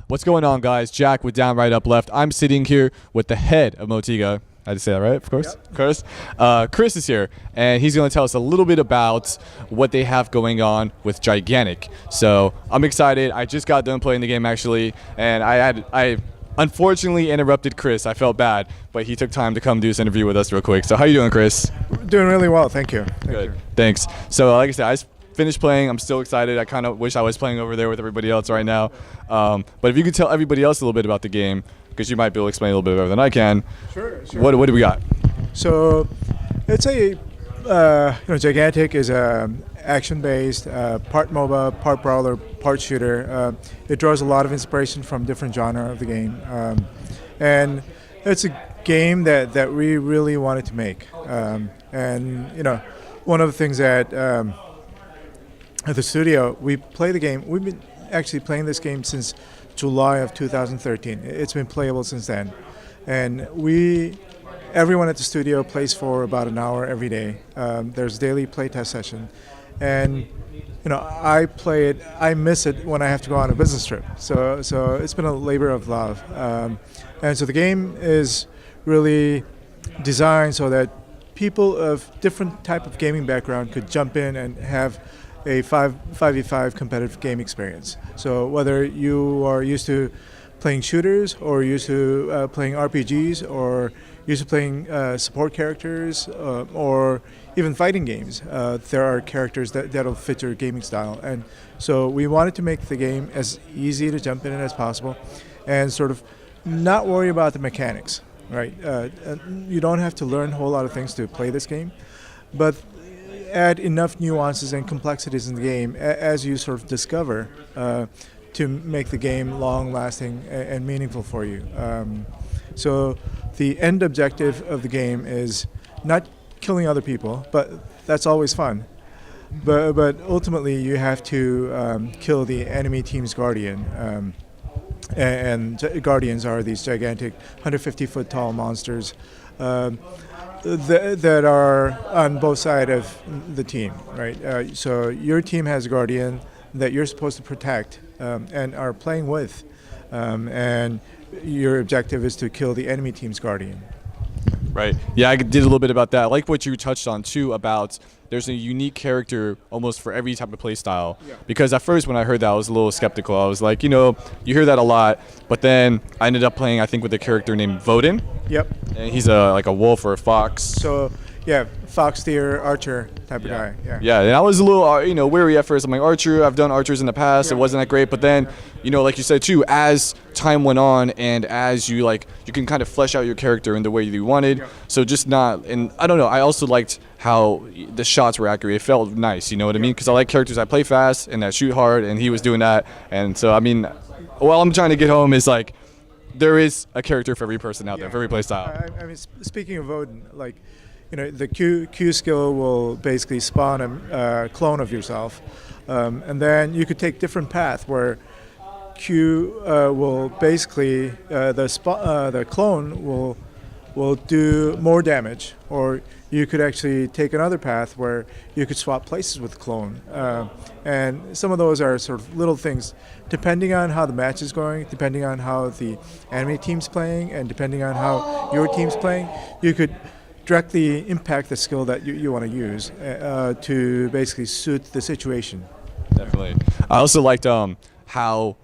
What's going on, guys? Jack with Down Right Up Left. I'm sitting here with the head of Motiga. I had to say that right, of course. Yep. Of course. Chris is here, and he's going to tell us a little bit about what they have going on with Gigantic. So I'm excited. I just got done playing the game actually, and I unfortunately interrupted Chris. I felt bad, but he took time to come do this interview with us real quick. So how you doing, Chris? Doing really well, thank you. Good. Thanks. So like I said, I finished playing. I'm still excited. I kind of wish I was playing over there with everybody else right now. But if you could tell everybody else a little bit about the game, because you might be able to explain a little bit better than I can. Sure. What do we got? So, it's a Gigantic is a action-based, part MOBA, part brawler, part shooter. It draws a lot of inspiration from different genre of the game, and it's a game that we really wanted to make. And one of the things that at the studio, we play the game. We've been actually playing this game since July of 2013. It's been playable since then. And everyone at the studio plays for about an hour every day. There's a daily playtest session. And I play it, I miss it when I have to go on a business trip. So it's been a labor of love. And so the game is really designed so that people of different type of gaming background could jump in and have a 5v5 competitive game experience. So whether you are used to playing shooters or used to playing RPGs or used to playing support characters or even fighting games, there are characters that'll fit your gaming style. And so we wanted to make the game as easy to jump in as possible and sort of not worry about the mechanics, right? You don't have to learn a whole lot of things to play this game, but add enough nuances and complexities in the game as you sort of discover to make the game long-lasting and meaningful for you. So the end objective of the game is not killing other people, but that's always fun. But ultimately you have to kill the enemy team's guardian. And guardians are these gigantic 150-foot tall monsters that are on both sides of the team, right? So your team has a guardian that you're supposed to protect and are playing with, and your objective is to kill the enemy team's guardian. Right. Yeah, I did a little bit about that. I like what you touched on too about there's a unique character almost for every type of play style. Yeah. Because at first when I heard that, I was a little skeptical. I was like, you hear that a lot, but then I ended up playing, I think, with a character named Vodin. Yep. And he's like a wolf or a fox. So, yeah, fox, deer, archer type of guy. Yeah. Yeah, and I was a little, weary at first. I'm like, archer, I've done archers in the past. Yeah. It wasn't that great. But then, like you said too, as time went on and as you can kind of flesh out your character in the way you wanted. Yeah. So just not, and I don't know, I also liked how the shots were accurate. It felt nice, you know what I mean? Because I like characters that play fast and that shoot hard, and he was doing that. And so, I mean, what I'm trying to get home is there is a character for every person out there, for every play style. I mean, speaking of Odin, the Q skill will basically spawn a clone of yourself, and then you could take different path where Q will basically the clone will do more damage, or you could actually take another path where you could swap places with the clone. And some of those are sort of little things, depending on how the match is going, depending on how the enemy team's playing, and depending on how your team's playing, you could directly impact the skill that you want to use to basically suit the situation. Definitely. I also liked how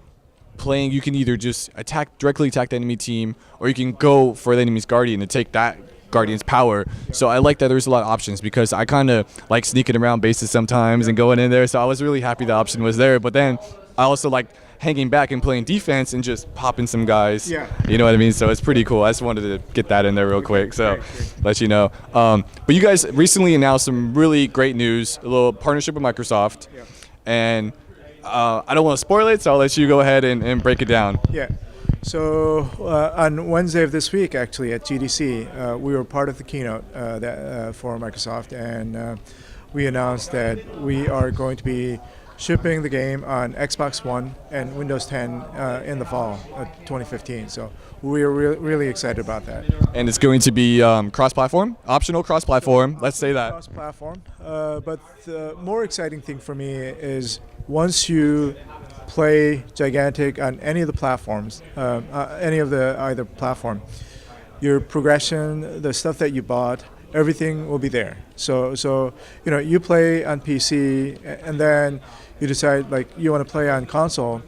playing, you can either just directly attack the enemy team, or you can go for the enemy's guardian and take that guardian's power. So I like that there's a lot of options, because I kind of like sneaking around bases sometimes and going in there. So I was really happy the option was there. But then I also like hanging back and playing defense and just popping some guys. Yeah. You know what I mean? So it's pretty cool. I just wanted to get that in there real quick. So let you know. But you guys recently announced some really great news, a little partnership with Microsoft. Yeah. And I don't want to spoil it, so I'll let you go ahead and break it down. Yeah. So on Wednesday of this week, actually, at GDC, we were part of the keynote for Microsoft, and we announced that we are going to be shipping the game on Xbox One and Windows 10 in the fall of 2015. So we are really excited about that. And it's going to be cross-platform, optional cross-platform. Let's say that. Cross-platform. But the more exciting thing for me is once you play Gigantic on any of the platforms, any of the either platform, your progression, the stuff that you bought, everything will be there. So you play on PC and then you decide like you want to play on console.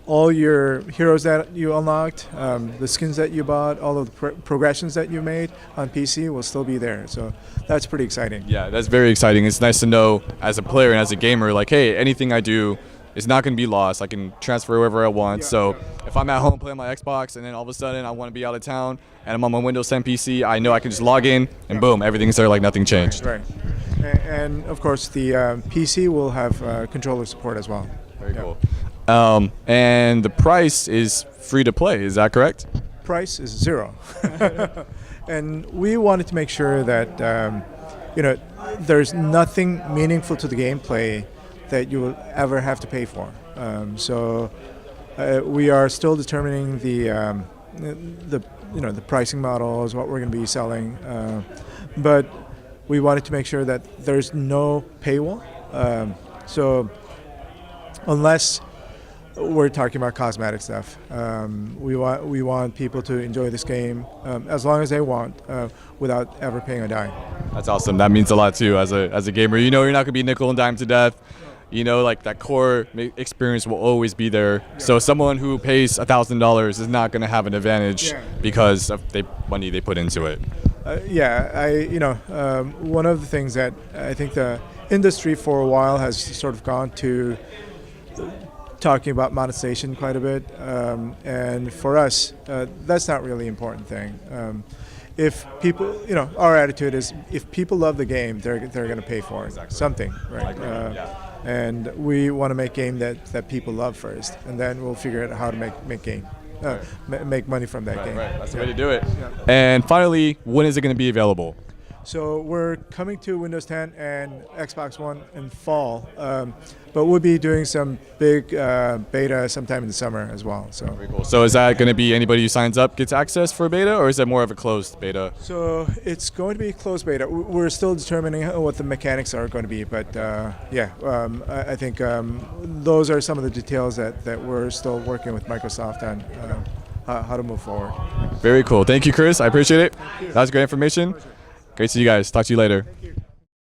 All your heroes that you unlocked, the skins that you bought, all of the progressions that you made on PC will still be there. So that's pretty exciting. Yeah, that's very exciting. It's nice to know as a player and as a gamer, like, hey, anything I do is not going to be lost. I can transfer wherever I want. So if I'm at home playing my Xbox and then all of a sudden I want to be out of town and I'm on my Windows 10 PC, I know I can just log in and boom, everything's there like nothing changed. Right. And of course, the PC will have controller support as well. Very cool. And the price is free to play, is that correct? Price is $0. And we wanted to make sure that there's nothing meaningful to the gameplay that you will ever have to pay for. So we are still determining the pricing models, what we're going to be selling, but we wanted to make sure that there's no paywall. So unless we're talking about cosmetic stuff. We want people to enjoy this game as long as they want, without ever paying a dime. That's awesome. That means a lot too as a gamer. You know, you're not gonna be nickel and dime to death. You know, like that core experience will always be there. Yeah. So someone who pays $1,000 is not gonna have an advantage because of the money they put into it. One of the things that I think the industry for a while has sort of gone to talking about monetization quite a bit, and for us, that's not really an important thing. If people, our attitude is if people love the game, they're going to pay for something, right? And we want to make game that people love first, and then we'll figure out how to make game, make money from that game. Right. That's the way to do it. Yeah. And finally, when is it going to be available? So we're coming to Windows 10 and Xbox One in fall, but we'll be doing some big beta sometime in the summer as well. So very cool. So is that going to be anybody who signs up gets access for a beta, or is it more of a closed beta? So it's going to be closed beta. We're still determining what the mechanics are going to be, but I think those are some of the details that we're still working with Microsoft on how to move forward. Very cool. Thank you, Chris. I appreciate it. That was great information. Great to see you guys. Talk to you later. Thank you.